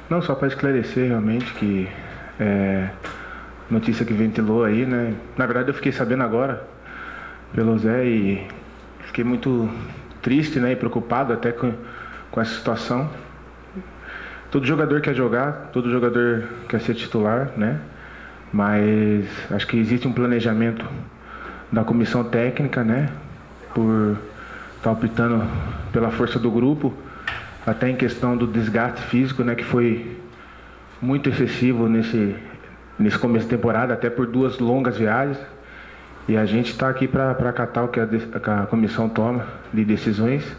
Não, só para esclarecer realmente que notícia que ventilou aí, né? Na verdade eu fiquei sabendo agora pelo Zé e fiquei muito triste, né? E preocupado até com essa situação. Todo jogador quer jogar, todo jogador quer ser titular, né? Mas acho que existe um planejamento da comissão técnica, né? Por estar optando pela força do grupo, até em questão do desgaste físico, né? Que foi muito excessivo nesse começo de temporada, até por duas longas viagens. E a gente está aqui para acatar o que a comissão toma de decisões.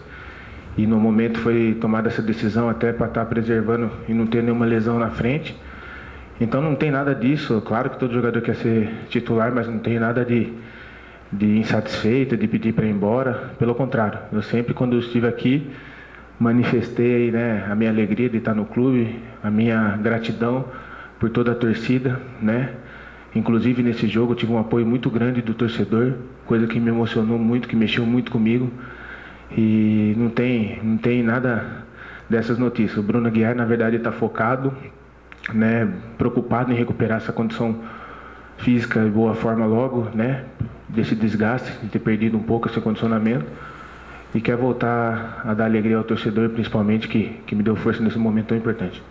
E no momento foi tomada essa decisão até para estar preservando e não ter nenhuma lesão na frente. Então não tem nada disso. Claro que todo jogador quer ser titular, mas não tem nada de insatisfeito, de pedir para ir embora. Pelo contrário, eu sempre, quando eu estive aqui, manifestei, né, a minha alegria de estar no clube, a minha gratidão por toda a torcida, né? Inclusive nesse jogo eu tive um apoio muito grande do torcedor, coisa que me emocionou muito, que mexeu muito comigo. E não tem nada dessas notícias. O Bruno Aguiar, na verdade, está focado, né, preocupado em recuperar essa condição física e boa forma logo, né, desse desgaste, de ter perdido um pouco esse condicionamento. E quer voltar a dar alegria ao torcedor, principalmente, que me deu força nesse momento tão importante.